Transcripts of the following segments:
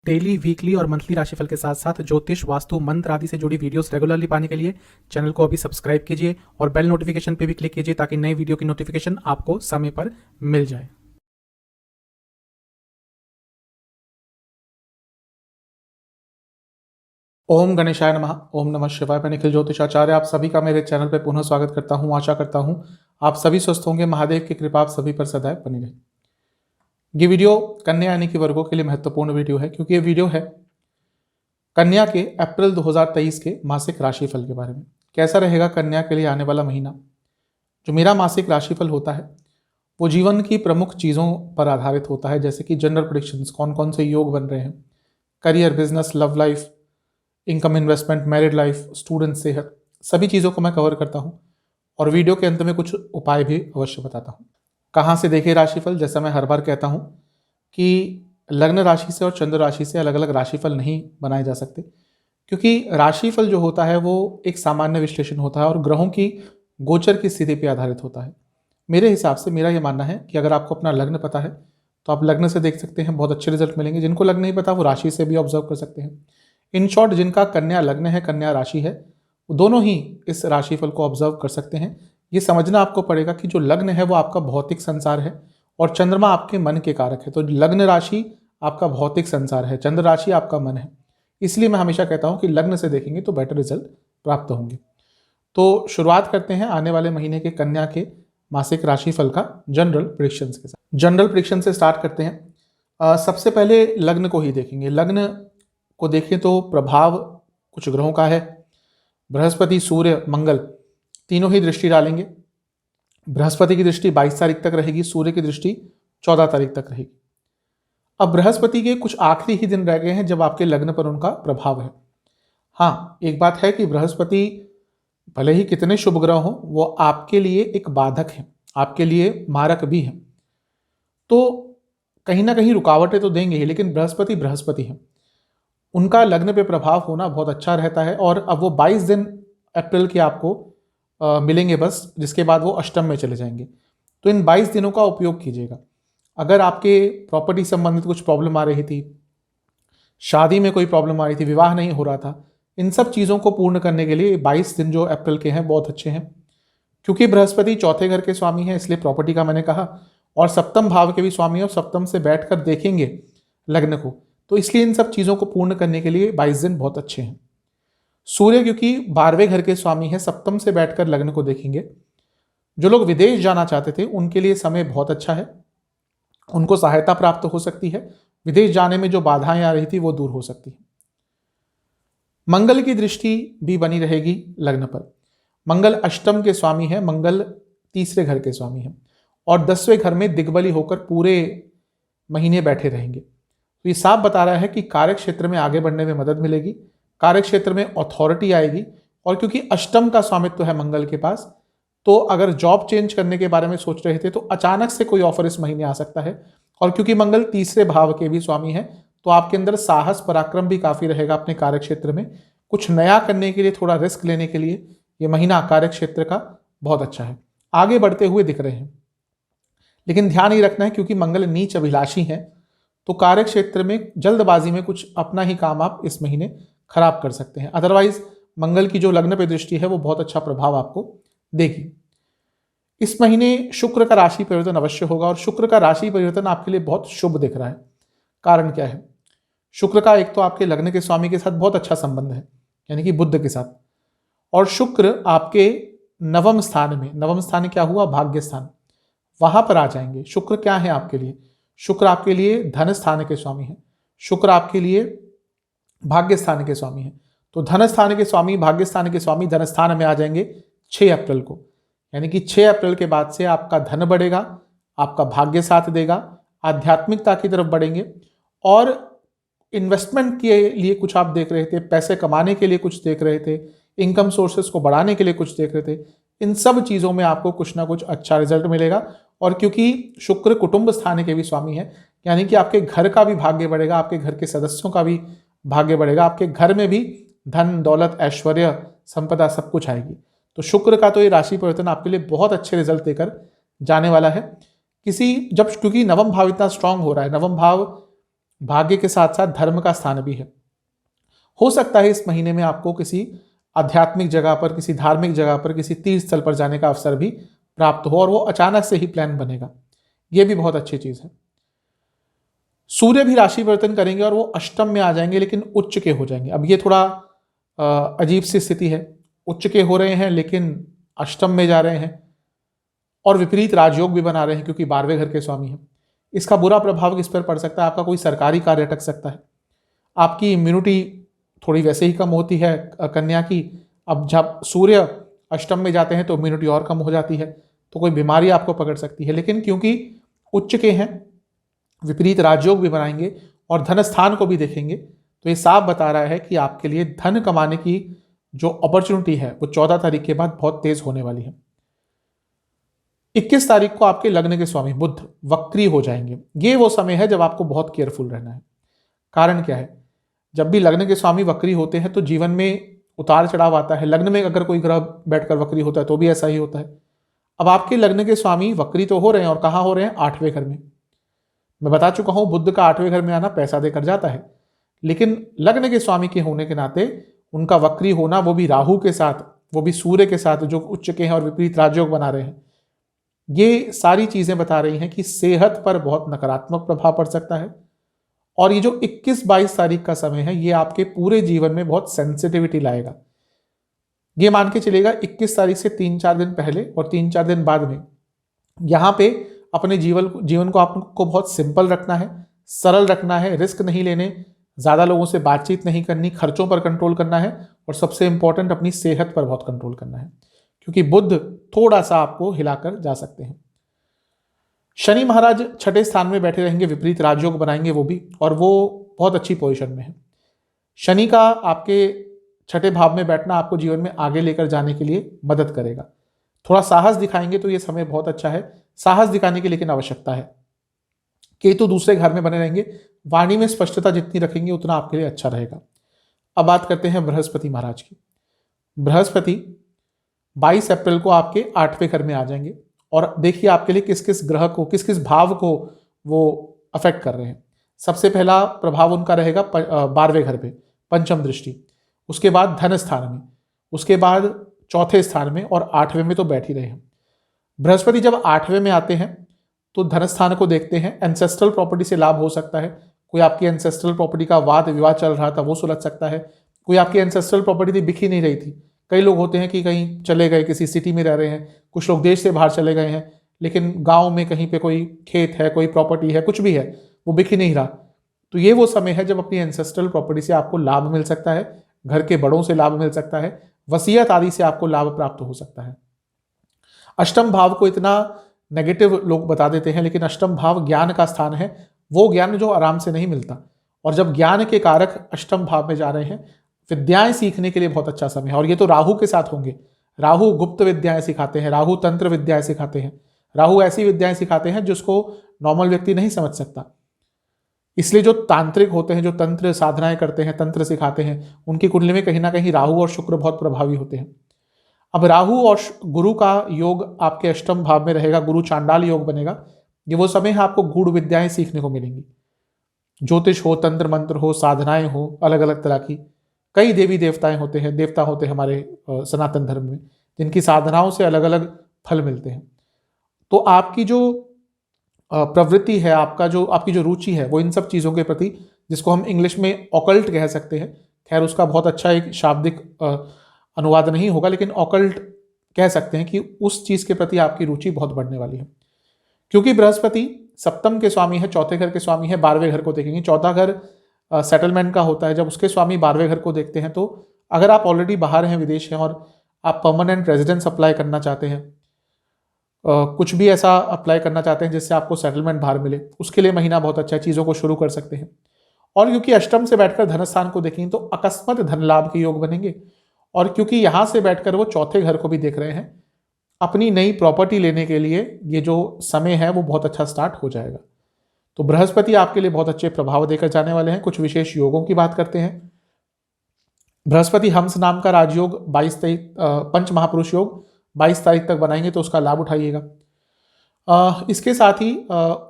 Daily, weekly और monthly राशिफल के साथ साथ ज्योतिष, वास्तु, मंत्र आदि से जुड़ी वीडियोस रेगुलरली पाने के लिए चैनल को अभी सब्सक्राइब कीजिए और बेल नोटिफिकेशन पे भी क्लिक कीजिए ताकि नई वीडियो की नोटिफिकेशन आपको समय पर मिल जाए। ओम गणेशाय नमः। ओम नमः शिवाय। मैं निखिल ज्योतिषाचार्य आप सभी का मेरे चैनल पर पुनः स्वागत करता हूं। आशा करता हूं आप सभी स्वस्थ होंगे। महादेव की कृपा आप सभी पर सदैव बनी रहे। ये वीडियो कन्या यानी कि वर्गों के लिए महत्वपूर्ण वीडियो है, क्योंकि ये वीडियो है कन्या के अप्रैल 2023 के मासिक राशिफल के बारे में। कैसा रहेगा कन्या के लिए आने वाला महीना। जो मेरा मासिक राशिफल होता है वो जीवन की प्रमुख चीज़ों पर आधारित होता है, जैसे कि जनरल प्रेडिक्शंस, कौन कौन से योग बन रहे हैं, career, business, love life, income, investment, married life, student, सेहत, सभी चीज़ों को मैं कवर करता हूँ। और वीडियो के अंत में कुछ उपाय भी अवश्य बताता हूँ। कहाँ से देखें राशिफल। जैसा मैं हर बार कहता हूँ कि लग्न राशि से और चंद्र राशि से अलग अलग राशिफल नहीं बनाए जा सकते, क्योंकि राशिफल जो होता है वो एक सामान्य विश्लेषण होता है और ग्रहों की गोचर की स्थिति पर आधारित होता है। मेरे हिसाब से मेरा ये मानना है कि अगर आपको अपना लग्न पता है तो आप लग्न से देख सकते हैं, बहुत अच्छे रिजल्ट मिलेंगे। जिनको लग्न नहीं पता वो राशि से भी ऑब्जर्व कर सकते हैं। इन शॉर्ट, जिनका कन्या लग्न है, कन्या राशि है, वो दोनों ही इस राशिफल को ऑब्जर्व कर सकते हैं। ये समझना आपको पड़ेगा कि जो लग्न है वो आपका भौतिक संसार है और चंद्रमा आपके मन के कारक है। तो लग्न राशि आपका भौतिक संसार है, चंद्र राशि आपका मन है। इसलिए मैं हमेशा कहता हूं कि लग्न से देखेंगे तो बेटर रिजल्ट प्राप्त होंगे। तो शुरुआत करते हैं आने वाले महीने के कन्या के मासिक राशिफल का जनरल प्रेडिक्शंस के साथ। जनरल प्रेडिक्शन से स्टार्ट करते हैं। सबसे पहले लग्न को ही देखेंगे। लग्न को देखें तो प्रभाव कुछ ग्रहों का है। बृहस्पति, सूर्य, मंगल तीनों ही दृष्टि डालेंगे। बृहस्पति की दृष्टि 22 तारीख तक रहेगी, सूर्य की दृष्टि 14 तारीख तक रहेगी। अब बृहस्पति के कुछ आखिरी ही दिन रह गए हैं जब आपके लग्न पर उनका प्रभाव है। हाँ, एक बात है कि बृहस्पति भले ही कितने शुभ ग्रह हो, वो आपके लिए एक बाधक है, आपके लिए मारक भी है। तो कहीं ना कहीं रुकावटें तो देंगे ही, लेकिन बृहस्पति बृहस्पति है, उनका लग्न पे प्रभाव होना बहुत अच्छा रहता है। और अब वो 22 दिन अप्रैल के आपको मिलेंगे बस, जिसके बाद वो अष्टम में चले जाएंगे। तो इन 22 दिनों का उपयोग कीजिएगा। अगर आपके प्रॉपर्टी संबंधित कुछ प्रॉब्लम आ रही थी, शादी में कोई प्रॉब्लम आ रही थी, विवाह नहीं हो रहा था, इन सब चीज़ों को पूर्ण करने के लिए 22 दिन जो अप्रैल के हैं बहुत अच्छे हैं। क्योंकि बृहस्पति चौथे घर के स्वामी हैं, इसलिए प्रॉपर्टी का मैंने कहा, और सप्तम भाव के भी स्वामी है और सप्तम से बैठकर देखेंगे लग्न को, तो इसलिए इन सब चीज़ों को पूर्ण करने के लिए 22 दिन बहुत अच्छे हैं। सूर्य क्योंकि 12वें घर के स्वामी है, सप्तम से बैठकर लग्न को देखेंगे। जो लोग विदेश जाना चाहते थे उनके लिए समय बहुत अच्छा है, उनको सहायता प्राप्त हो सकती है। विदेश जाने में जो बाधाएं आ रही थी वो दूर हो सकती है। मंगल की दृष्टि भी बनी रहेगी लग्न पर। मंगल अष्टम के स्वामी है, मंगल तीसरे घर के स्वामी है और 10वें घर में दिग्बली होकर पूरे महीने बैठे रहेंगे। तो ये साफ बता रहा है कि कार्य क्षेत्र में आगे बढ़ने में मदद मिलेगी, कार्य क्षेत्र में अथॉरिटी आएगी। और क्योंकि अष्टम का स्वामित्व है मंगल के पास, तो अगर जॉब चेंज करने के बारे में सोच रहे थे तो अचानक से कोई ऑफर इस महीने आ सकता है। और क्योंकि मंगल तीसरे भाव के भी स्वामी है, तो आपके अंदर साहस, पराक्रम भी काफी रहेगा अपने कार्य क्षेत्र में। कुछ नया करने के लिए, थोड़ा रिस्क लेने के लिए ये महीना कार्य क्षेत्र का बहुत अच्छा है। आगे बढ़ते हुए दिख रहे हैं, लेकिन ध्यान ही रखना है क्योंकि मंगल नीच अभिलाषी है, तो कार्य क्षेत्र में जल्दबाजी में कुछ अपना ही काम आप इस महीने खराब कर सकते हैं। अदरवाइज मंगल की जो लग्न पे दृष्टि है वो बहुत अच्छा प्रभाव आपको देगी। इस महीने शुक्र का राशि परिवर्तन अवश्य होगा और शुक्र का राशि परिवर्तन आपके लिए बहुत शुभ दिख रहा है। कारण क्या है? शुक्र का एक तो आपके लग्न के स्वामी के साथ बहुत अच्छा संबंध है, यानी कि बुध के साथ, और शुक्र आपके नवम स्थान में, नवम स्थान क्या हुआ? भाग्य स्थान, वहां पर आ जाएंगे। शुक्र क्या है आपके लिए? शुक्र आपके लिए धन स्थान के स्वामी है, शुक्र आपके लिए भाग्य स्थान के स्वामी है। तो धन स्थान के स्वामी, भाग्य स्थान के स्वामी धन स्थान में आ जाएंगे 6 अप्रैल को, यानी कि 6 अप्रैल के बाद से आपका धन बढ़ेगा, आपका भाग्य साथ देगा, आध्यात्मिकता की तरफ बढ़ेंगे। और इन्वेस्टमेंट के लिए कुछ आप देख रहे थे, पैसे कमाने के लिए कुछ देख रहे थे, इनकम सोर्सेस को बढ़ाने के लिए कुछ देख रहे थे, इन सब चीज़ों में आपको कुछ ना कुछ अच्छा रिजल्ट मिलेगा। और क्योंकि शुक्र कुटुंब स्थान के भी स्वामी है, यानी कि आपके घर का भी भाग्य बढ़ेगा, आपके घर के सदस्यों का भी भाग्य बढ़ेगा, आपके घर में भी धन, दौलत, ऐश्वर्य, संपदा सब कुछ आएगी। तो शुक्र का तो ये राशि परिवर्तन आपके लिए बहुत अच्छे रिजल्ट देकर जाने वाला है। क्योंकि नवम भाव इतना स्ट्रांग हो रहा है, नवम भाव भाग्य के साथ साथ धर्म का स्थान भी है। हो सकता है इस महीने में आपको किसी आध्यात्मिक जगह पर, किसी धार्मिक जगह पर, किसी तीर्थ स्थल पर जाने का अवसर भी प्राप्त हो और वो अचानक से ही प्लान बनेगा। ये भी बहुत अच्छी चीज है। सूर्य भी राशि परिवर्तन करेंगे और वो अष्टम में आ जाएंगे, लेकिन उच्च के हो जाएंगे। अब ये थोड़ा अजीब सी स्थिति है। उच्च के हो रहे हैं लेकिन अष्टम में जा रहे हैं और विपरीत राजयोग भी बना रहे हैं, क्योंकि 12वें घर के स्वामी हैं। इसका बुरा प्रभाव किस पर पड़ सकता है? आपका कोई सरकारी कार्य अटक सकता है। आपकी इम्यूनिटी थोड़ी वैसे ही कम होती है कन्या की। अब जब सूर्य अष्टम में जाते हैं तो इम्यूनिटी और कम हो जाती है, तो कोई बीमारी आपको पकड़ सकती है। लेकिन क्योंकि उच्च के हैं, विपरीत राजयोग भी बनाएंगे और धन स्थान को भी देखेंगे, तो ये साफ बता रहा है कि आपके लिए धन कमाने की जो अपॉर्चुनिटी है वो 14 तारीख के बाद बहुत तेज होने वाली है। 21 तारीख को आपके लग्न के स्वामी बुध वक्री हो जाएंगे। ये वो समय है जब आपको बहुत केयरफुल रहना है। कारण क्या है? जब भी लग्न के स्वामी वक्री होते हैं तो जीवन में उतार चढ़ाव आता है। लग्न में अगर कोई ग्रह बैठकर वक्री होता है तो भी ऐसा ही होता है। अब आपके लग्न के स्वामी वक्री तो हो रहे हैं, और कहाँ हो रहे हैं? 8वें घर में। मैं बता चुका हूं, बुध का 8वें घर में आना पैसा देकर जाता है, लेकिन लग्न के स्वामी के होने के नाते उनका वक्री होना, वो भी राहु के साथ, वो भी सूर्य के साथ, जो उच्च के हैं और विपरीत राजयोग बना रहे हैं, ये सारी चीजें बता रही हैं कि सेहत पर बहुत नकारात्मक प्रभाव पड़ सकता है। और ये जो 21-22 तारीख का समय है, ये आपके पूरे जीवन में बहुत सेंसिटिविटी लाएगा। ये मान के चलेगा 21 तारीख से 3-4 दिन पहले और 3-4 दिन बाद में यहां पे अपने जीवन को आपको बहुत सिंपल रखना है, सरल रखना है, रिस्क नहीं लेने, ज्यादा लोगों से बातचीत नहीं करनी, खर्चों पर कंट्रोल करना है, और सबसे इंपॉर्टेंट अपनी सेहत पर बहुत कंट्रोल करना है, क्योंकि बुध थोड़ा सा आपको हिलाकर जा सकते हैं। शनि महाराज 6ठे स्थान में बैठे रहेंगे, विपरीत राजयोग बनाएंगे वो भी, और वो बहुत अच्छी पोजीशन में है। शनि का आपके 6ठे भाव में बैठना आपको जीवन में आगे लेकर जाने के लिए मदद करेगा। थोड़ा साहस दिखाएंगे तो ये समय बहुत अच्छा है। साहस दिखाने की लेकिन आवश्यकता है। केतु दूसरे घर में बने रहेंगे। वाणी में स्पष्टता जितनी रखेंगे उतना आपके लिए अच्छा रहेगा। अब बात करते हैं बृहस्पति महाराज की। बृहस्पति 22 अप्रैल को आपके 8वें घर में आ जाएंगे, और देखिए आपके लिए किस किस ग्रह को, किस किस भाव को वो अफेक्ट कर रहे हैं। सबसे पहला प्रभाव उनका रहेगा 12वें घर पे, पंचम दृष्टि। उसके बाद धन स्थान में, उसके बाद चौथे स्थान में, और 8वें में तो बैठ ही रहे हैं। बृहस्पति जब 8वें में आते हैं तो धन स्थान को देखते हैं। एंसेस्ट्रल प्रॉपर्टी से लाभ हो सकता है। कोई आपकी एंसेस्ट्रल प्रॉपर्टी का वाद विवाद चल रहा था, वो सुलझ सकता है। कोई आपकी एंसेस्ट्रल प्रॉपर्टी थी, बिक ही नहीं रही थी। कई लोग होते हैं कि कहीं चले गए, किसी सिटी में रह रहे हैं, कुछ लोग देश से बाहर चले गए हैं, लेकिन गांव में कहीं पे कोई खेत है, कोई प्रॉपर्टी है, कुछ भी है, वो बिक ही नहीं रहा। तो ये वो समय है जब अपनी एंसेस्ट्रल प्रॉपर्टी से आपको लाभ मिल सकता है, घर के बड़ों से लाभ मिल सकता है, वसीयत आदि से आपको लाभ प्राप्त हो सकता है। अष्टम भाव को इतना नेगेटिव लोग बता देते हैं, लेकिन अष्टम भाव ज्ञान का स्थान है। वो ज्ञान जो आराम से नहीं मिलता, और जब ज्ञान के कारक अष्टम भाव में जा रहे हैं, विद्याएं सीखने के लिए बहुत अच्छा समय है। और ये तो राहु के साथ होंगे। राहु गुप्त विद्याएं सिखाते हैं, राहु तंत्र विद्याएं सिखाते हैं, राहु ऐसी विद्याएं सिखाते हैं जिसको नॉर्मल व्यक्ति नहीं समझ सकता। इसलिए जो तांत्रिक होते हैं, जो तंत्र साधनाएं करते हैं, तंत्र सिखाते हैं, उनकी कुंडली में कहीं ना कहीं राहु और शुक्र बहुत प्रभावी होते हैं। अब राहु और गुरु का योग आपके अष्टम भाव में रहेगा, गुरु चांडाल योग बनेगा। ये वो समय है आपको गूढ़ विद्याएं सीखने को मिलेंगी। ज्योतिष हो, तंत्र मंत्र हो, साधनाएं हो, अलग अलग तरह की। कई देवी देवताएं होते हैं, देवता होते हैं हमारे सनातन धर्म में, जिनकी साधनाओं से अलग अलग फल मिलते हैं। तो आपकी जो प्रवृत्ति है, आपकी जो रुचि है, वो इन सब चीज़ों के प्रति, जिसको हम इंग्लिश में ऑकल्ट कह सकते हैं, खैर उसका बहुत अच्छा एक शाब्दिक अनुवाद नहीं होगा, लेकिन ऑकल्ट कह सकते हैं कि उस चीज़ के प्रति आपकी रुचि बहुत बढ़ने वाली है। क्योंकि बृहस्पति सप्तम के स्वामी है, चौथे घर के स्वामी है, 12वें घर को देखेंगे। चौथा घर सेटलमेंट का होता है। जब उसके स्वामी 12वें घर को देखते हैं, तो अगर आप ऑलरेडी बाहर हैं, विदेश हैं, और आप परमानेंट रेजिडेंस अप्लाई करना चाहते हैं, कुछ भी ऐसा अप्लाई करना चाहते हैं जिससे आपको सेटलमेंट बाहर मिले, उसके लिए महीना बहुत अच्छा है, चीज़ों को शुरू कर सकते हैं। और क्योंकि अष्टम से बैठकर धनस्थान को देखेंगे तो अकस्मात धन लाभ के योग बनेंगे। और क्योंकि यहाँ से बैठकर वो चौथे घर को भी देख रहे हैं, अपनी नई प्रॉपर्टी लेने के लिए ये जो समय है वो बहुत अच्छा स्टार्ट हो जाएगा। तो बृहस्पति आपके लिए बहुत अच्छे प्रभाव देकर जाने वाले हैं। कुछ विशेष योगों की बात करते हैं। बृहस्पति हंस नाम का राजयोग 22 तारीख, पंच महापुरुष योग 22 तारीख तक बनाएंगे, तो उसका लाभ उठाइएगा। इसके साथ ही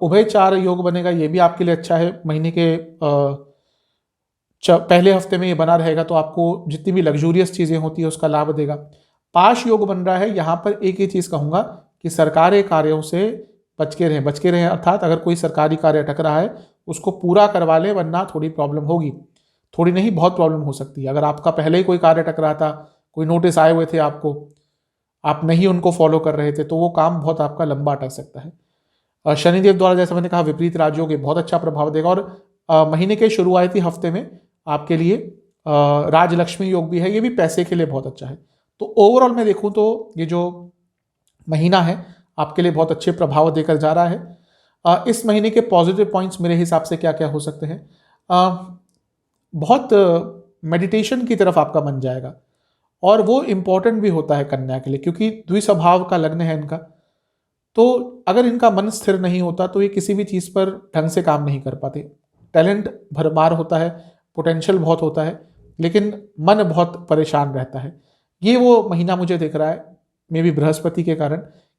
उभयचार योग बनेगा, ये भी आपके लिए अच्छा है। महीने के पहले हफ्ते में ये बना रहेगा तो आपको जितनी भी लग्जूरियस चीज़ें होती है उसका लाभ देगा। पाश योग बन रहा है, यहाँ पर एक ही चीज़ कहूँगा कि सरकारी कार्यों से बच के रहें, अर्थात अगर कोई सरकारी कार्य अटक रहा है उसको पूरा करवा लें, वरना थोड़ी प्रॉब्लम होगी। थोड़ी नहीं, बहुत प्रॉब्लम हो सकती है। अगर आपका पहले ही कोई कार्य अटक रहा था, कोई नोटिस आए हुए थे आपको, आप नहीं उनको फॉलो कर रहे थे, तो वो काम बहुत आपका लंबा अटक सकता है। शनिदेव द्वारा, जैसे मैंने कहा, विपरीत राजयोग बहुत अच्छा प्रभाव देगा। और महीने के शुरुआती हफ्ते में आपके लिए राजलक्ष्मी योग भी है, ये भी पैसे के लिए बहुत अच्छा है। तो ओवरऑल मैं देखूं तो ये जो महीना है आपके लिए बहुत अच्छे प्रभाव देकर जा रहा है। इस महीने के पॉजिटिव पॉइंट्स मेरे हिसाब से क्या क्या हो सकते हैं? बहुत मेडिटेशन की तरफ आपका मन जाएगा, और वो इम्पोर्टेंट भी होता है कन्या के लिए, क्योंकि द्विस्वभाव का लग्न है इनका। तो अगर इनका मन स्थिर नहीं होता तो ये किसी भी चीज़ पर ढंग से काम नहीं कर पाते। टैलेंट भरमार होता है, पोटेंशियल बहुत होता है, लेकिन मन बहुत परेशान रहता है। ये वो महीना मुझे दिख रहा है, मे बी बृहस्पति के कारण,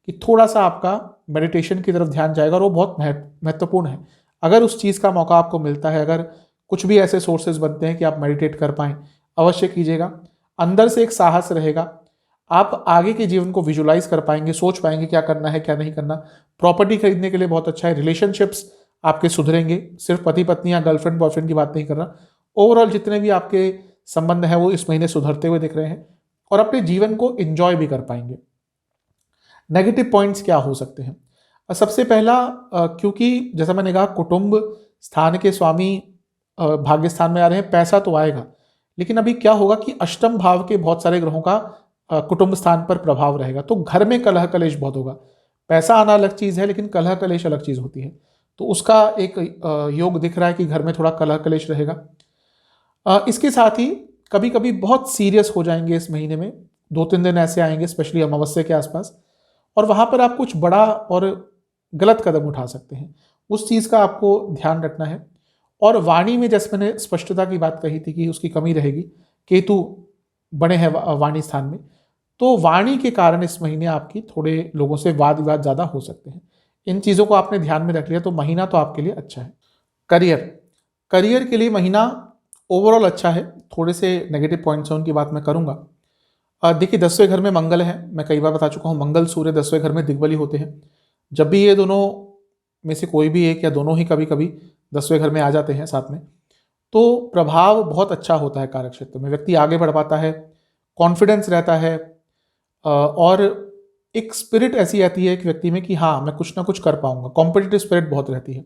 कि थोड़ा सा आपका मेडिटेशन की तरफ ध्यान जाएगा, और वो बहुत महत्वपूर्ण है। अगर उस चीज़ का मौका आपको मिलता है, अगर कुछ भी ऐसे सोर्सेज बनते हैं कि आप मेडिटेट कर पाएँ, अवश्य कीजिएगा। अंदर से एक साहस रहेगा, आप आगे के जीवन को विजुलाइज कर पाएंगे, सोच पाएंगे क्या करना है क्या नहीं करना। प्रॉपर्टी खरीदने के लिए बहुत अच्छा है। रिलेशनशिप्स आपके सुधरेंगे, सिर्फ पति पत्नी या गर्लफ्रेंड बॉयफ्रेंड की बात नहीं कर रहा। ओवरऑल जितने भी आपके संबंध हैं वो इस महीने सुधरते हुए दिख रहे हैं, और अपने जीवन को एंजॉय भी कर पाएंगे। नेगेटिव पॉइंट्स क्या हो सकते हैं? सबसे पहला, क्योंकि जैसा मैंने कहा कुटुंब स्थान के स्वामी भाग्य स्थान में आ रहे हैं, पैसा तो आएगा, लेकिन अभी क्या होगा कि अष्टम भाव के बहुत सारे ग्रहों का कुटुंब स्थान पर प्रभाव रहेगा, तो घर में कलह कलेश बहुत होगा। पैसा आना अलग चीज़ है, लेकिन कलह कलेश अलग चीज़ होती है। तो उसका एक योग दिख रहा है कि घर में थोड़ा कलह कलेश रहेगा। इसके साथ ही कभी कभी बहुत सीरियस हो जाएंगे इस महीने में, 2-3 दिन ऐसे आएंगे स्पेशली अमावस्या के आसपास, और वहाँ पर आप कुछ बड़ा और गलत कदम उठा सकते हैं। उस चीज़ का आपको ध्यान रखना है। और वाणी में, जैसे मैंने स्पष्टता की बात कही थी कि उसकी कमी रहेगी, केतु बने हैं वाणी स्थान में, तो वाणी के कारण इस महीने आपकी थोड़े लोगों से वाद विवाद ज़्यादा हो सकते हैं। इन चीज़ों को आपने ध्यान में रख लिया तो महीना तो आपके लिए अच्छा है। करियर के लिए महीना ओवरऑल अच्छा है। थोड़े से नेगेटिव पॉइंट्स हैं, उनकी बात मैं करूँगा। देखिए, 10वें घर में मंगल है, मैं कई बार बता चुका हूँ, मंगल सूर्य 10वें घर में दिग्बली होते हैं। जब भी ये दोनों में से कोई भी एक या दोनों ही कभी कभी 10वें घर में आ जाते हैं साथ में, तो प्रभाव बहुत अच्छा होता है कार्य क्षेत्र में। व्यक्ति आगे बढ़ पाता है, कॉन्फिडेंस रहता है, और एक स्पिरिट ऐसी आती है एक व्यक्ति में कि हाँ, मैं कुछ ना कुछ कर पाऊंगा। कॉम्पिटिटिव स्पिरिट बहुत रहती है।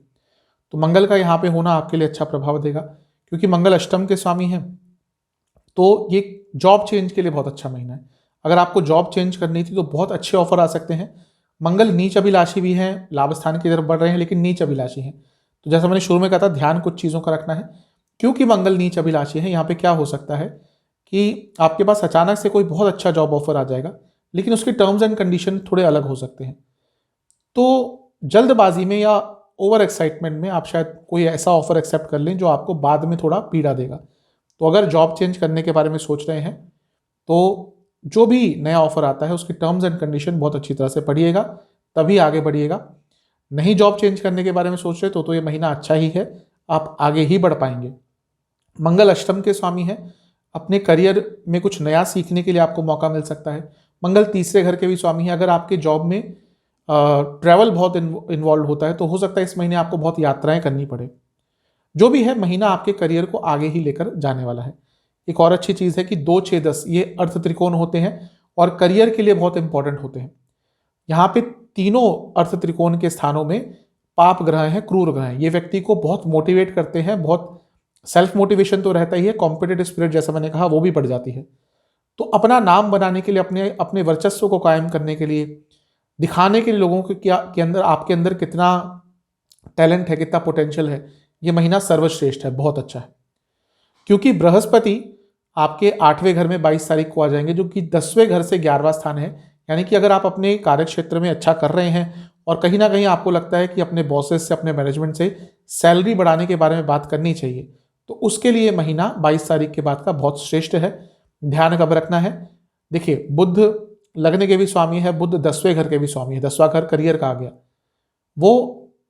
तो मंगल का यहाँ पे होना आपके लिए अच्छा प्रभाव देगा, क्योंकि मंगल अष्टम के स्वामी हैं। तो ये जॉब चेंज के लिए बहुत अच्छा महीना है। अगर आपको जॉब चेंज करनी थी तो बहुत अच्छे ऑफर आ सकते हैं। मंगल नीच अभिलाषी भी हैं, लाभ स्थान की तरफ बढ़ रहे हैं, लेकिन नीच अभिलाषी हैं। तो जैसा मैंने शुरू में कहा था, ध्यान कुछ चीज़ों का रखना है। क्योंकि मंगल नीच अभिलाषी है, यहाँ पे क्या हो सकता है कि आपके पास अचानक से कोई बहुत अच्छा जॉब ऑफर आ जाएगा, लेकिन उसके टर्म्स एंड कंडीशन थोड़े अलग हो सकते हैं। तो जल्दबाजी में या ओवर एक्साइटमेंट में आप शायद कोई ऐसा ऑफर एक्सेप्ट कर लें जो आपको बाद में थोड़ा पीड़ा देगा। तो अगर जॉब चेंज करने के बारे में सोच रहे हैं तो जो भी नया ऑफर आता है उसकी टर्म्स एंड कंडीशन बहुत अच्छी तरह से पढ़िएगा, तभी आगे बढ़िएगा। नहीं जॉब चेंज करने के बारे में सोच रहे तो ये महीना अच्छा ही है, आप आगे ही बढ़ पाएंगे। मंगल अष्टम के स्वामी है, अपने करियर में कुछ नया सीखने के लिए आपको मौका मिल सकता है। मंगल तीसरे घर के भी स्वामी है। अगर आपके जॉब में ट्रैवल बहुत इन्वॉल्व होता है तो हो सकता है इस महीने आपको बहुत यात्राएं करनी पड़े। जो भी है, महीना आपके करियर को आगे ही लेकर जाने वाला है। एक और अच्छी चीज़ है कि 2, 6, 10 ये अर्थ त्रिकोण होते हैं और करियर के लिए बहुत इंपॉर्टेंट होते हैं। यहाँ पे तीनों अर्थ त्रिकोण के स्थानों में पाप ग्रह हैं, क्रूर ग्रह हैं। ये व्यक्ति को बहुत मोटिवेट करते हैं, बहुत सेल्फ मोटिवेशन तो रहता ही है, कॉम्पिटिटिव स्पिरिट जैसा मैंने कहा वो भी बढ़ जाती है। तो अपना नाम बनाने के लिए, अपने अपने वर्चस्व को कायम करने के लिए, दिखाने के लिए लोगों के अंदर, आपके अंदर कितना टैलेंट है, कितना पोटेंशियल है, ये महीना सर्वश्रेष्ठ है, बहुत अच्छा है। क्योंकि बृहस्पति आपके 8वें घर में 22 तारीख को आ जाएंगे, जो कि 10वें घर से 11वां स्थान है। यानी कि अगर आप अपने कार्य क्षेत्र में अच्छा कर रहे हैं और कहीं ना कहीं आपको लगता है कि अपने बॉसेस से, अपने मैनेजमेंट से सैलरी बढ़ाने के बारे में बात करनी चाहिए, तो उसके लिए महीना 22 तारीख के बाद का बहुत श्रेष्ठ है। ध्यान कब रखना है? देखिए, बुध लग्न के भी स्वामी है, बुध 10वें घर के भी स्वामी है। 10वां घर करियर का आ गया, वो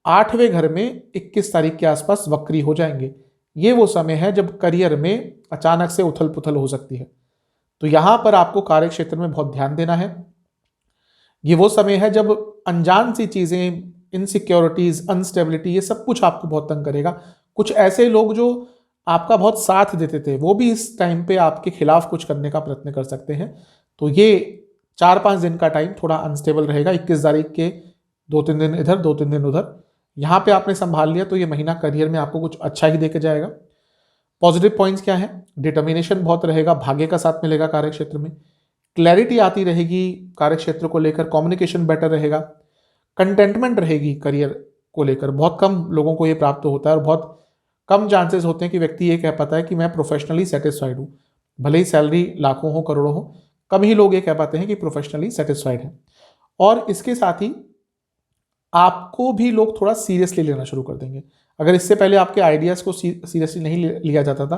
8वें घर में 21 तारीख के आसपास वक्री हो जाएंगे। ये वो समय है जब करियर में अचानक से उथल पुथल हो सकती है। तो यहां पर आपको कार्य क्षेत्र में बहुत ध्यान देना है। ये वो समय है जब अनजान सी चीजें, इनसिक्योरिटीज, अनस्टेबिलिटी, ये सब कुछ आपको बहुत तंग करेगा। कुछ ऐसे लोग जो आपका बहुत साथ देते थे वो भी इस टाइम पे आपके खिलाफ कुछ करने का प्रयत्न कर सकते हैं। तो ये 4-5 दिन का टाइम थोड़ा अनस्टेबल रहेगा। 21 तारीख के 2-3 दिन इधर, 2-3 दिन उधर, यहाँ पे आपने संभाल लिया तो ये महीना करियर में आपको कुछ अच्छा ही देके जाएगा। पॉजिटिव पॉइंट्स क्या है? डिटर्मिनेशन बहुत रहेगा, भाग्य का साथ मिलेगा कार्य क्षेत्र में, क्लैरिटी आती रहेगी कार्य क्षेत्र को लेकर, कम्युनिकेशन बेटर रहेगा, कंटेंटमेंट रहेगी करियर को लेकर। बहुत कम लोगों को ये प्राप्त होता है और बहुत कम चांसेस होते हैं कि व्यक्ति ये कह पाता है कि मैं प्रोफेशनली सेटिस्फाइड हूँ। भले ही सैलरी लाखों हो, करोड़ों हो, कम ही लोग ये कह पाते हैं कि प्रोफेशनली सेटिस्फाइड है। और इसके साथ ही आपको भी लोग थोड़ा सीरियसली लेना शुरू कर देंगे। अगर इससे पहले आपके आइडियाज़ को सीरियसली नहीं लिया जाता था,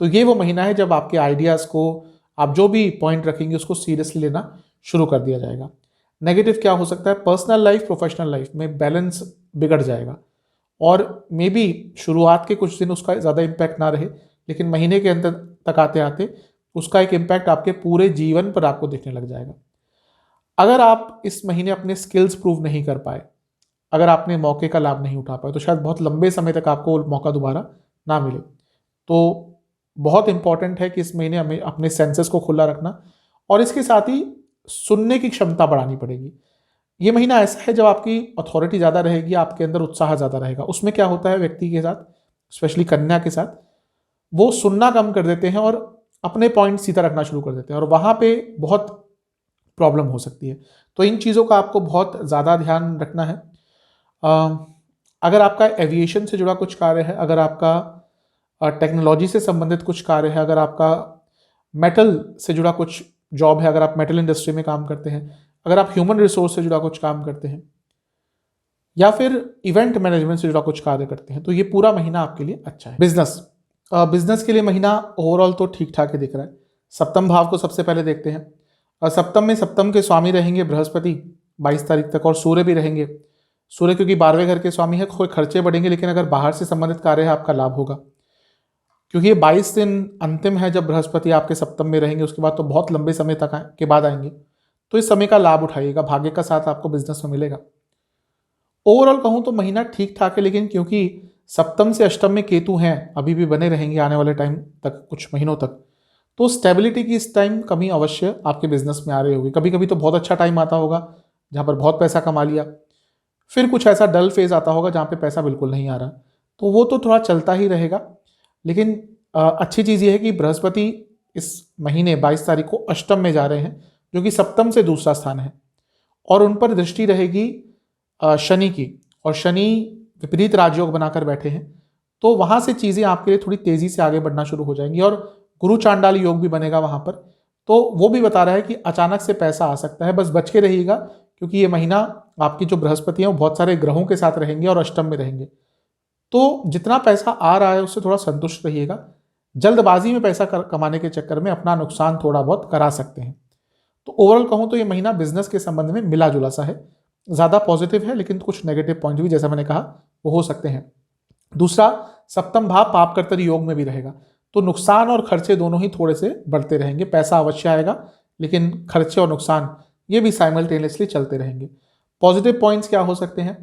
तो ये वो महीना है जब आपके आइडियाज़ को, आप जो भी पॉइंट रखेंगे उसको सीरियसली लेना शुरू कर दिया जाएगा। नेगेटिव क्या हो सकता है? पर्सनल लाइफ, प्रोफेशनल लाइफ में बैलेंस बिगड़ जाएगा और मे बी शुरुआत के कुछ दिन उसका ज़्यादा इम्पैक्ट ना रहे, लेकिन महीने के अंत तक आते आते उसका एक इम्पैक्ट आपके पूरे जीवन पर आपको दिखने लग जाएगा। अगर आप इस महीने अपने स्किल्स प्रूव नहीं कर पाए, अगर आपने मौके का लाभ नहीं उठा पाए, तो शायद बहुत लंबे समय तक आपको मौका दोबारा ना मिले। तो बहुत इंपॉर्टेंट है कि इस महीने हमें अपने सेंसेस को खुला रखना और इसके साथ ही सुनने की क्षमता बढ़ानी पड़ेगी। ये महीना ऐसा है जब आपकी अथॉरिटी ज़्यादा रहेगी, आपके अंदर उत्साह ज़्यादा रहेगा। उसमें क्या होता है व्यक्ति के साथ, स्पेशली कन्या के साथ, वो सुनना कम कर देते हैं और अपने पॉइंट सीधा रखना शुरू कर देते हैं और वहाँ पे बहुत प्रॉब्लम हो सकती है। तो इन चीज़ों का आपको बहुत ज़्यादा ध्यान रखना है। अगर आपका एविएशन से जुड़ा कुछ कार्य है, अगर आपका टेक्नोलॉजी से संबंधित कुछ कार्य है, अगर आपका मेटल से जुड़ा कुछ जॉब है, अगर आप मेटल इंडस्ट्री में काम करते हैं, अगर आप ह्यूमन रिसोर्स से जुड़ा कुछ काम करते हैं या फिर इवेंट मैनेजमेंट से जुड़ा कुछ कार्य करते हैं, तो ये पूरा महीना आपके लिए अच्छा है। बिजनेस के लिए महीना ओवरऑल तो ठीक ठाक ही दिख रहा है। सप्तम भाव को सबसे पहले देखते हैं और सप्तम के स्वामी रहेंगे बृहस्पति 22 तारीख तक और सूर्य भी रहेंगे। सूर्य क्योंकि 12वें घर के स्वामी है, कोई खर्चे बढ़ेंगे, लेकिन अगर बाहर से संबंधित कार्य है आपका लाभ होगा, क्योंकि ये 22 दिन अंतिम है जब बृहस्पति आपके सप्तम में रहेंगे। उसके बाद तो बहुत लंबे समय तक के बाद आएंगे, तो इस समय का लाभ उठाइएगा, भाग्य का साथ आपको बिजनेस में मिलेगा। ओवरऑल कहूँ तो महीना ठीक ठाक है, लेकिन क्योंकि सप्तम से अष्टम में केतु हैं, अभी भी बने रहेंगे आने वाले टाइम तक, कुछ महीनों तक, तो स्टेबिलिटी की इस टाइम कमी अवश्य आपके बिजनेस में आ रही होगी। कभी कभी तो बहुत अच्छा टाइम आता होगा जहाँ पर बहुत पैसा कमा लिया, फिर कुछ ऐसा डल फेज आता होगा जहाँ पे पैसा बिल्कुल नहीं आ रहा, तो वो तो थोड़ा चलता ही रहेगा। लेकिन अच्छी चीज़ ये है कि बृहस्पति इस महीने 22 तारीख को अष्टम में जा रहे हैं, जो कि सप्तम से दूसरा स्थान है, और उन पर दृष्टि रहेगी शनि की, और शनि विपरीत राजयोग बनाकर बैठे हैं, तो वहाँ से चीज़ें आपके लिए थोड़ी तेज़ी से आगे बढ़ना शुरू हो जाएंगी। और गुरु चांडाल योग भी बनेगा वहाँ पर, तो वो भी बता रहा है कि अचानक से पैसा आ सकता है, बस बच के रहिएगा, क्योंकि ये महीना आपकी जो बृहस्पति है वो बहुत सारे ग्रहों के साथ रहेंगे और अष्टम में रहेंगे। तो जितना पैसा आ रहा है उससे थोड़ा संतुष्ट रहिएगा। जल्दबाजी में पैसा कमाने के चक्कर में अपना नुकसान थोड़ा बहुत करा सकते हैं। तो ओवरऑल कहूँ तो ये महीना बिजनेस के संबंध में मिला जुला सा है, ज़्यादा पॉजिटिव है, लेकिन कुछ नेगेटिव पॉइंट भी जैसा मैंने कहा वो हो सकते हैं। दूसरा, सप्तम भाव पाप कर्तर योग में भी रहेगा, तो नुकसान और खर्चे दोनों ही थोड़े से बढ़ते रहेंगे। पैसा अवश्य आएगा, लेकिन खर्चे और नुकसान ये भी साइमल्टेनियसली चलते रहेंगे। पॉजिटिव पॉइंट्स क्या हो सकते हैं?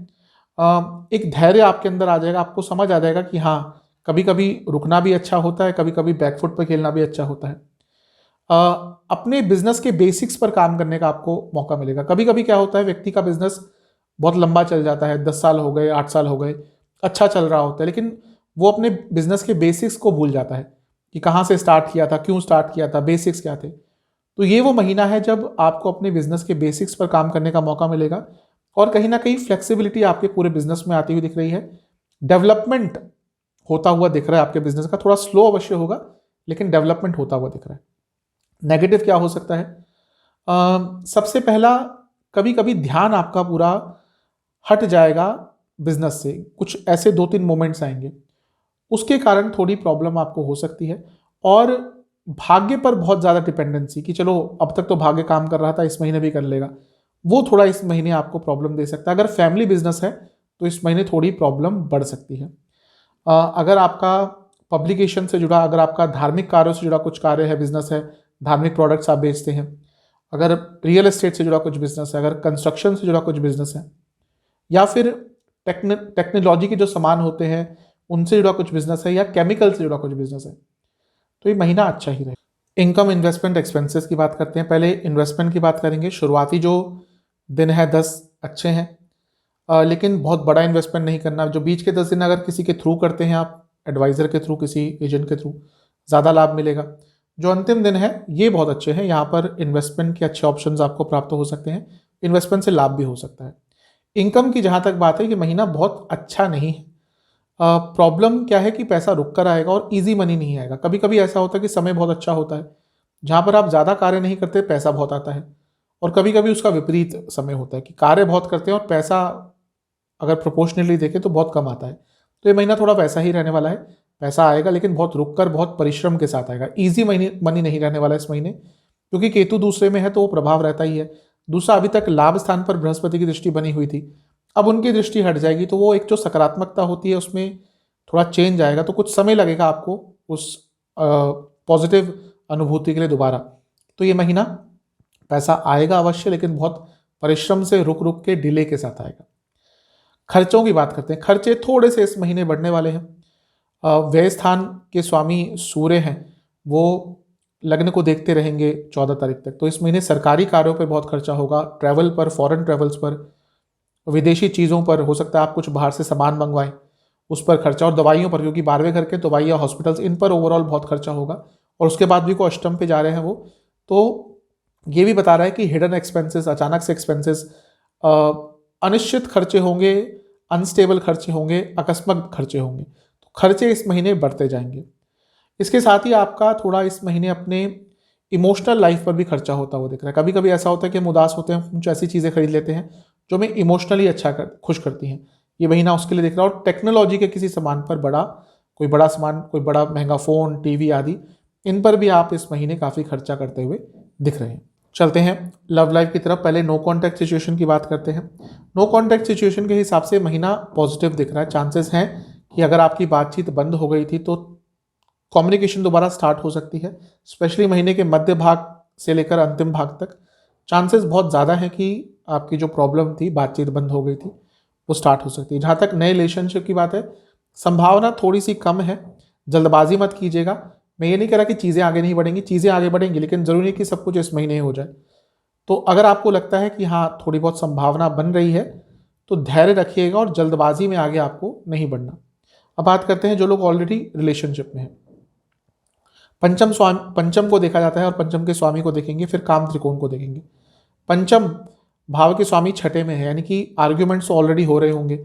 एक धैर्य आपके अंदर आ जाएगा, आपको समझ आ जाएगा कि हाँ, कभी कभी रुकना भी अच्छा होता है, कभी कभी बैकफुट पर खेलना भी अच्छा होता है। अपने बिजनेस के बेसिक्स पर काम करने का आपको मौका मिलेगा। कभी कभी क्या होता है, व्यक्ति का बिजनेस बहुत लंबा चल जाता है, 10 साल हो गए, 8 साल हो गए, अच्छा चल रहा होता है, लेकिन वो अपने बिजनेस के बेसिक्स को भूल जाता है कि कहाँ से स्टार्ट किया था, क्यों स्टार्ट किया था, बेसिक्स क्या थे। तो ये वो महीना है जब आपको अपने बिजनेस के बेसिक्स पर काम करने का मौका मिलेगा और कहीं ना कहीं फ्लेक्सिबिलिटी आपके पूरे बिजनेस में आती हुई दिख रही है। डेवलपमेंट होता हुआ दिख रहा है आपके बिजनेस का, थोड़ा स्लो अवश्य होगा, लेकिन डेवलपमेंट होता हुआ दिख रहा है। नेगेटिव क्या हो सकता है? सबसे पहला, कभी कभी ध्यान आपका पूरा हट जाएगा बिजनेस से, कुछ ऐसे 2-3 मोमेंट्स आएंगे, उसके कारण थोड़ी प्रॉब्लम आपको हो सकती है। और भाग्य पर बहुत ज़्यादा डिपेंडेंसी कि चलो अब तक तो भाग्य काम कर रहा था, इस महीने भी कर लेगा, वो थोड़ा इस महीने आपको प्रॉब्लम दे सकता है। अगर फैमिली बिजनेस है तो इस महीने थोड़ी प्रॉब्लम बढ़ सकती है। अगर आपका पब्लिकेशन से जुड़ा, अगर आपका धार्मिक कार्यों से जुड़ा कुछ कार्य है, बिजनेस है, धार्मिक प्रोडक्ट्स आप बेचते हैं, अगर रियल एस्टेट से जुड़ा कुछ बिजनेस है, अगर कंस्ट्रक्शन से जुड़ा कुछ बिजनेस है, या फिर टेक्नोलॉजी के जो सामान होते हैं उनसे जुड़ा कुछ बिजनेस है, या केमिकल से जुड़ा कुछ बिजनेस है, तो ये महीना अच्छा ही रहेगा। इनकम, इन्वेस्टमेंट, एक्सपेंसेस की बात करते हैं। पहले इन्वेस्टमेंट की बात करेंगे। शुरुआती जो दिन है 10 अच्छे हैं, लेकिन बहुत बड़ा इन्वेस्टमेंट नहीं करना। जो बीच के 10 दिन अगर किसी के थ्रू करते हैं आप, एडवाइज़र के थ्रू, किसी एजेंट के थ्रू, ज़्यादा लाभ मिलेगा। जो अंतिम दिन है ये बहुत अच्छे हैं, यहाँ पर इन्वेस्टमेंट के अच्छे ऑप्शंस आपको प्राप्त हो सकते हैं, इन्वेस्टमेंट से लाभ भी हो सकता है। इनकम की जहाँ तक बात है, ये महीना बहुत अच्छा नहीं है। प्रॉब्लम क्या है कि पैसा रुक कर आएगा और इजी मनी नहीं आएगा। कभी कभी ऐसा होता है कि समय बहुत अच्छा होता है, जहाँ पर आप ज़्यादा कार्य नहीं करते पैसा बहुत आता है, और कभी कभी उसका विपरीत समय होता है कि कार्य बहुत करते हैं और पैसा अगर प्रोपोर्शनली देखें तो बहुत कम आता है। तो ये महीना थोड़ा वैसा ही रहने वाला है, पैसा आएगा लेकिन बहुत रुक कर, बहुत परिश्रम के साथ आएगा। ईजी मनी नहीं रहने वाला इस महीने, क्योंकि केतु दूसरे में है तो वो प्रभाव रहता ही है। दूसरा, अभी तक लाभ स्थान पर बृहस्पति की दृष्टि बनी हुई थी, अब उनकी दृष्टि हट जाएगी, तो वो एक जो सकारात्मकता होती है उसमें थोड़ा चेंज आएगा। तो कुछ समय लगेगा आपको उस पॉजिटिव अनुभूति के लिए दोबारा। तो ये महीना पैसा आएगा अवश्य, लेकिन बहुत परिश्रम से, रुक रुक के, डिले के साथ आएगा। खर्चों की बात करते हैं। खर्चे थोड़े से इस महीने बढ़ने वाले हैं। व्यय स्थान के स्वामी सूर्य हैं, वो लग्न को देखते रहेंगे 14 तारीख तक। तो इस महीने सरकारी कार्यों पर बहुत खर्चा होगा, ट्रैवल पर, फॉरेन ट्रैवल्स पर, विदेशी चीज़ों पर, हो सकता है आप कुछ बाहर से सामान मंगवाएं उस पर खर्चा, और दवाइयों पर, क्योंकि 12वें घर के दवाइयाँ, हॉस्पिटल्स, इन पर ओवरऑल बहुत खर्चा होगा। और उसके बाद भी को अष्टम पे जा रहे हैं वो, तो ये भी बता रहा है कि हिडन एक्सपेंसेस, अचानक से एक्सपेंसेस, अनिश्चित खर्चे होंगे, अनस्टेबल खर्चे होंगे, अकस्मात खर्चे होंगे। तो खर्चे इस महीने बढ़ते जाएंगे। इसके साथ ही आपका थोड़ा इस महीने अपने इमोशनल लाइफ पर भी खर्चा होता हुआ दिख रहा है। कभी कभी ऐसा होता है कि हम उदास होते हैं, कुछ ऐसी चीज़ें खरीद लेते हैं जो हमें इमोशनली खुश करती हैं। ये महीना उसके लिए दिख रहा है। और टेक्नोलॉजी के किसी सामान पर, कोई बड़ा सामान, कोई बड़ा महंगा फ़ोन, टीवी आदि, इन पर भी आप इस महीने काफ़ी खर्चा करते हुए दिख रहे हैं। चलते हैं लव लाइफ की तरफ। पहले नो कॉन्टैक्ट सिचुएशन की बात करते हैं। नो कॉन्टैक्ट सिचुएशन के हिसाब से महीना पॉजिटिव दिख रहा है। चांसेस हैं कि अगर आपकी बातचीत बंद हो गई थी तो कम्युनिकेशन दोबारा स्टार्ट हो सकती है। स्पेशली महीने के मध्य भाग से लेकर अंतिम भाग तक चांसेस बहुत ज़्यादा हैं कि आपकी जो प्रॉब्लम थी, बातचीत बंद हो गई थी, वो स्टार्ट हो सकती है। जहाँ तक नए रिलेशनशिप की बात है, संभावना थोड़ी सी कम है। जल्दबाजी मत कीजिएगा। मैं ये नहीं कह रहा कि चीज़ें आगे नहीं बढ़ेंगी, चीज़ें आगे बढ़ेंगी, लेकिन ज़रूरी नहीं कि सब कुछ इस महीने हो जाए। तो अगर आपको लगता है कि हाँ थोड़ी बहुत संभावना बन रही है, तो धैर्य रखिएगा और जल्दबाजी में आगे आपको नहीं बढ़ना। अब बात करते हैं जो लोग ऑलरेडी रिलेशनशिप में हैं। पंचम को देखा जाता है, और पंचम के स्वामी को देखेंगे, फिर काम त्रिकोण को देखेंगे। पंचम भाव के स्वामी छठे में है, यानी कि आर्ग्यूमेंट्स ऑलरेडी हो रहे होंगे,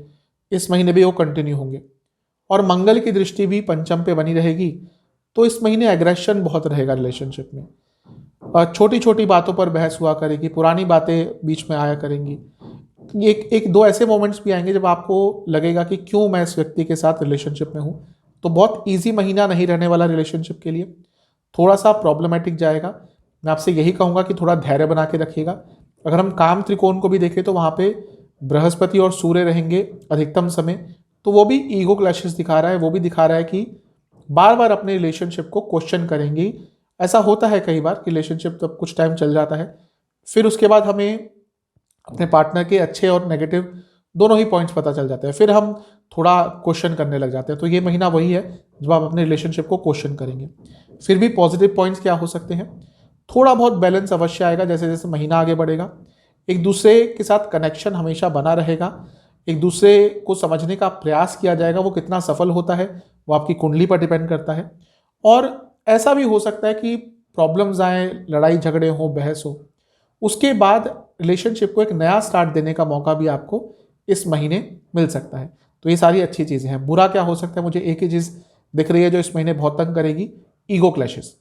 इस महीने भी वो कंटिन्यू होंगे। और मंगल की दृष्टि भी पंचम पे बनी रहेगी, तो इस महीने एग्रेशन बहुत रहेगा रिलेशनशिप में। छोटी छोटी बातों पर बहस हुआ करेगी, पुरानी बातें बीच में आया करेंगी। एक दो ऐसे मोमेंट्स भी आएंगे जब आपको लगेगा कि क्यों मैं इस व्यक्ति के साथ रिलेशनशिप में हूँ। तो बहुत ईजी महीना नहीं रहने वाला रिलेशनशिप के लिए, थोड़ा सा प्रॉब्लमेटिक जाएगा। मैं आपसे यही कहूँगा कि थोड़ा धैर्य बना के रखिएगा। अगर हम काम त्रिकोण को भी देखें तो वहाँ पे बृहस्पति और सूर्य रहेंगे अधिकतम समय, तो वो भी ईगो क्लैशेस दिखा रहा है। वो भी दिखा रहा है कि बार बार अपने रिलेशनशिप को क्वेश्चन करेंगी। ऐसा होता है कई बार कि रिलेशनशिप तब कुछ टाइम चल जाता है, फिर उसके बाद हमें अपने पार्टनर के अच्छे और नेगेटिव दोनों ही पॉइंट्स पता चल जाते हैं, फिर हम थोड़ा क्वेश्चन करने लग जाते हैं। तो ये महीना वही है जब आप अपने रिलेशनशिप को क्वेश्चन करेंगे। फिर भी पॉजिटिव पॉइंट्स क्या हो सकते हैं, थोड़ा बहुत बैलेंस अवश्य आएगा जैसे जैसे महीना आगे बढ़ेगा। एक दूसरे के साथ कनेक्शन हमेशा बना रहेगा, एक दूसरे को समझने का प्रयास किया जाएगा। वो कितना सफल होता है वो आपकी कुंडली पर डिपेंड करता है। और ऐसा भी हो सकता है कि प्रॉब्लम्स आए, लड़ाई झगड़े हो, बहस हो, उसके बाद रिलेशनशिप को एक नया स्टार्ट देने का मौका भी आपको इस महीने मिल सकता है। तो ये सारी अच्छी चीज़ें हैं। बुरा क्या हो सकता है, मुझे एक ही चीज़ दिख रही है जो इस महीने बहुत तंग करेगी, ईगो क्लैशेस।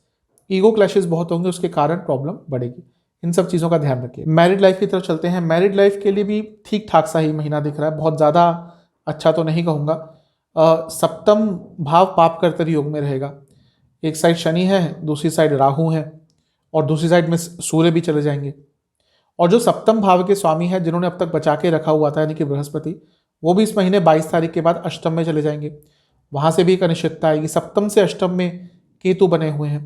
ईगो क्लैशेस बहुत होंगे, उसके कारण प्रॉब्लम बढ़ेगी। इन सब चीज़ों का ध्यान रखिए। मैरिड लाइफ की तरफ चलते हैं। मैरिड लाइफ के लिए भी ठीक ठाक सा ही महीना दिख रहा है, बहुत ज़्यादा अच्छा तो नहीं कहूँगा। सप्तम भाव पाप कर्तर योग में रहेगा। एक साइड शनि है, दूसरी साइड राहु है, और दूसरी साइड में सूर्य भी चले जाएंगे। और जो सप्तम भाव के स्वामी है, जिन्होंने अब तक बचा के रखा हुआ था, यानी कि बृहस्पति, वो भी इस महीने 22 तारीख के बाद अष्टम में चले जाएंगे, वहाँ से भी एक अनिश्चितता आएगी। सप्तम से अष्टम में केतु बने हुए हैं,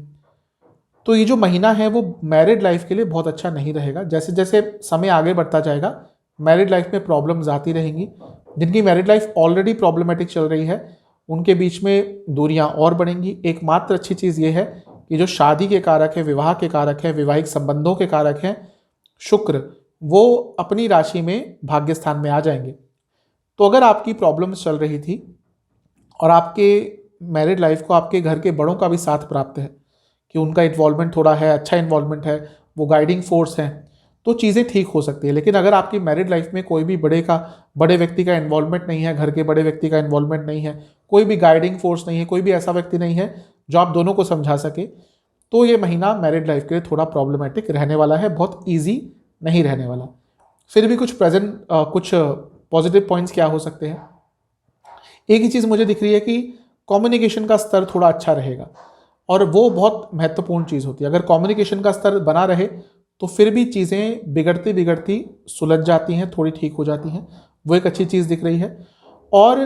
तो ये जो महीना है वो मैरिड लाइफ के लिए बहुत अच्छा नहीं रहेगा। जैसे जैसे समय आगे बढ़ता जाएगा मैरिड लाइफ में प्रॉब्लम्स आती रहेंगी। जिनकी मैरिड लाइफ ऑलरेडी प्रॉब्लमेटिक चल रही है उनके बीच में दूरियां और बढ़ेंगी। एकमात्र अच्छी चीज़ ये है कि जो शादी के कारक है, विवाह के कारक है, वैवाहिक संबंधों के कारक हैं शुक्र, वो अपनी राशि में भाग्य स्थान में आ जाएंगे। तो अगर आपकी प्रॉब्लम्स चल रही थी और आपके मैरिड लाइफ को आपके घर के बड़ों का भी साथ प्राप्त है कि उनका इन्वॉल्वमेंट थोड़ा है, अच्छा इन्वॉल्वमेंट है, वो गाइडिंग फोर्स हैं, तो चीज़ें ठीक हो सकती है। लेकिन अगर आपकी मैरिड लाइफ में कोई भी बड़े व्यक्ति का इन्वॉल्वमेंट नहीं है, घर के बड़े व्यक्ति का इन्वॉल्वमेंट नहीं है, कोई भी गाइडिंग फोर्स नहीं है, कोई भी ऐसा व्यक्ति नहीं है जो आप दोनों को समझा सके, तो ये महीना मैरिड लाइफ के लिए थोड़ा प्रॉब्लमेटिक रहने वाला है, बहुत ईजी नहीं रहने वाला। फिर भी कुछ पॉजिटिव पॉइंट्स क्या हो सकते हैं। एक ही चीज़ मुझे दिख रही है कि कम्युनिकेशन का स्तर थोड़ा अच्छा रहेगा, और वो बहुत महत्वपूर्ण चीज़ होती है। अगर कम्युनिकेशन का स्तर बना रहे तो फिर भी चीज़ें बिगड़ती बिगड़ती सुलझ जाती हैं, थोड़ी ठीक हो जाती हैं, वो एक अच्छी चीज़ दिख रही है। और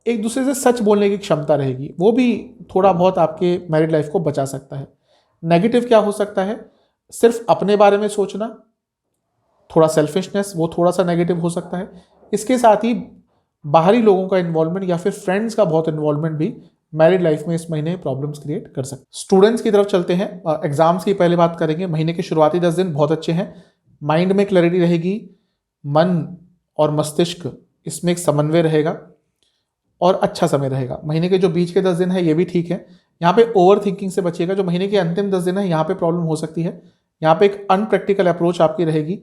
एक दूसरे से सच बोलने की क्षमता रहेगी, वो भी थोड़ा बहुत आपके मैरिड लाइफ को बचा सकता है। नेगेटिव क्या हो सकता है, सिर्फ अपने बारे में सोचना, थोड़ा सेल्फिशनेस, वो थोड़ा सा नेगेटिव हो सकता है। इसके साथ ही बाहरी लोगों का इन्वॉल्वमेंट या फिर फ्रेंड्स का बहुत इन्वॉल्वमेंट भी मैरिड लाइफ में इस महीने प्रॉब्लम्स क्रिएट कर सकते हैं। स्टूडेंट्स की तरफ चलते हैं, एग्जाम्स की पहले बात करेंगे। महीने के शुरुआती 10 दिन बहुत अच्छे हैं, माइंड में क्लैरिटी रहेगी, मन और मस्तिष्क इसमें एक समन्वय रहेगा और अच्छा समय रहेगा। महीने के जो बीच के 10 दिन है ये भी ठीक है, यहाँ पे ओवर थिंकिंग से बचिएगा। जो महीने के अंतिम 10 दिन है यहाँ पे प्रॉब्लम हो सकती है, यहाँ पे एक अनप्रैक्टिकल अप्रोच आपकी रहेगी,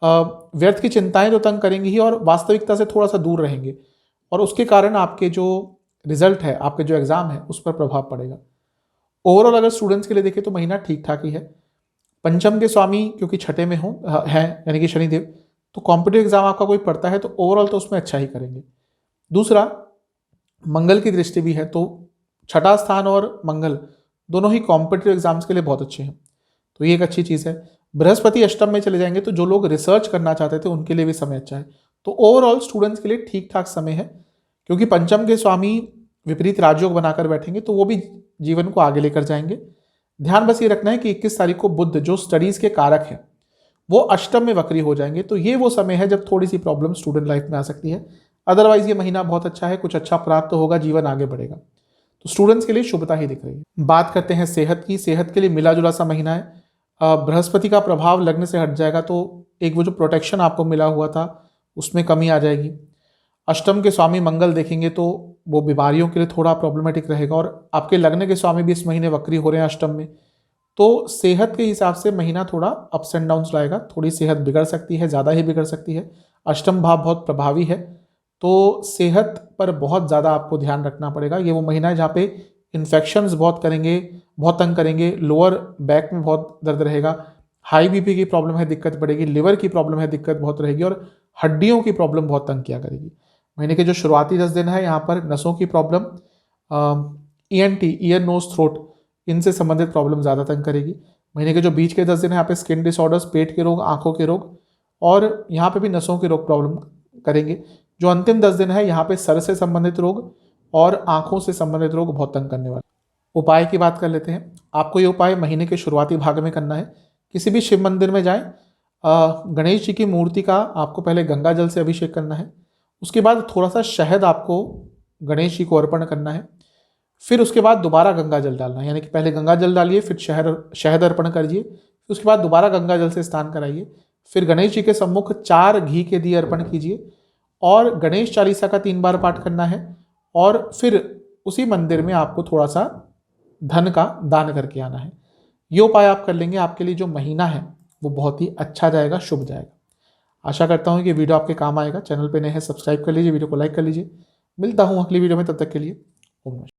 व्यर्थ की चिंताएं तो तंग करेंगी ही और वास्तविकता से थोड़ा सा दूर रहेंगे, और उसके कारण आपके जो रिजल्ट है, आपके जो एग्जाम है उस पर प्रभाव पड़ेगा। ओवरऑल अगर स्टूडेंट्स के लिए देखें तो महीना ठीक ठाक ही है। पंचम के स्वामी क्योंकि छठे में हैं यानी कि शनिदेव, तो कॉम्पिटिटिव एग्जाम आपका कोई पढ़ता है तो ओवरऑल तो उसमें अच्छा ही करेंगे। दूसरा, मंगल की दृष्टि भी है, तो छठा स्थान और मंगल दोनों ही कॉम्पिटिटिव एग्जाम्स के लिए बहुत अच्छे हैं, तो ये एक अच्छी चीज़ है। बृहस्पति अष्टम में चले जाएंगे तो जो लोग रिसर्च करना चाहते थे उनके लिए भी समय अच्छा है। तो ओवरऑल स्टूडेंट्स के लिए ठीक ठाक समय है, क्योंकि पंचम के स्वामी विपरीत राजयोग बनाकर बैठेंगे तो वो भी जीवन को आगे लेकर जाएंगे। ध्यान बस ये रखना है कि 21 तारीख को बुध जो स्टडीज के कारक हैं वो अष्टम में वक्री हो जाएंगे, तो ये वो समय है जब थोड़ी सी प्रॉब्लम स्टूडेंट लाइफ में आ सकती है। अदरवाइज ये महीना बहुत अच्छा है, कुछ अच्छा प्राप्त होगा, जीवन आगे बढ़ेगा, तो स्टूडेंट्स के लिए शुभता ही दिख रही है। बात करते हैं सेहत की। सेहत के लिए मिला जुला सा महीना है। बृहस्पति का प्रभाव लग्न से हट जाएगा तो एक वो जो प्रोटेक्शन आपको मिला हुआ था उसमें कमी आ जाएगी। अष्टम के स्वामी मंगल देखेंगे तो वो बीमारियों के लिए थोड़ा प्रॉब्लमेटिक रहेगा, और आपके लग्न के स्वामी भी इस महीने वक्री हो रहे हैं अष्टम में, तो सेहत के हिसाब से महीना थोड़ा अप्स एंड डाउन्स लाएगा। थोड़ी सेहत बिगड़ सकती है, ज़्यादा ही बिगड़ सकती है। अष्टम भाव बहुत प्रभावी है, तो सेहत पर बहुत ज़्यादा आपको ध्यान रखना पड़ेगा। ये वो महीना है जहाँ पे इन्फेक्शंस बहुत तंग करेंगे, लोअर बैक में बहुत दर्द रहेगा, हाई बीपी की प्रॉब्लम है, दिक्कत बढ़ेगी, लिवर की प्रॉब्लम है, दिक्कत बहुत रहेगी, और हड्डियों की प्रॉब्लम बहुत तंग किया करेगी। महीने के जो शुरुआती 10 दिन है यहाँ पर नसों की problem, ENT ear nose throat इनसे संबंधित प्रॉब्लम ज़्यादा तंग करेगी। महीने के जो बीच के 10 दिन है यहाँ पे स्किन डिसऑर्डर्स, पेट के रोग, आंखों के रोग, और यहाँ पे भी नसों के रोग प्रॉब्लम करेंगे। जो अंतिम 10 दिन है यहाँ पे सर से संबंधित रोग और आंखों से संबंधित रोग बहुत तंग करने वाले। उपाय की बात कर लेते हैं। आपको ये उपाय महीने के शुरुआती भाग में करना है। किसी भी शिव मंदिर में जाएं, गणेश जी की मूर्ति का आपको पहले गंगा जल से अभिषेक करना है, उसके बाद थोड़ा सा शहद आपको गणेश जी को अर्पण करना है, फिर उसके बाद दोबारा गंगा जल डालना है, यानी कि पहले गंगा जल डालिए, फिर शहद अर्पण करिए, फिर उसके बाद दोबारा गंगा जल से स्नान कराइए, फिर गणेश जी के सम्मुख 4 घी के दिए अर्पण कीजिए, और गणेश चालीसा का 3 बार पाठ करना है, और फिर उसी मंदिर में आपको थोड़ा सा धन का दान करके आना है। ये उपाय आप कर लेंगे, आपके लिए जो महीना है वो बहुत ही अच्छा जाएगा, शुभ जाएगा। आशा करता हूँ कि वीडियो आपके काम आएगा। चैनल पे नए हैं, सब्सक्राइब कर लीजिए, वीडियो को लाइक कर लीजिए। मिलता हूँ अगली वीडियो में, तब तक के लिए ओम नमः।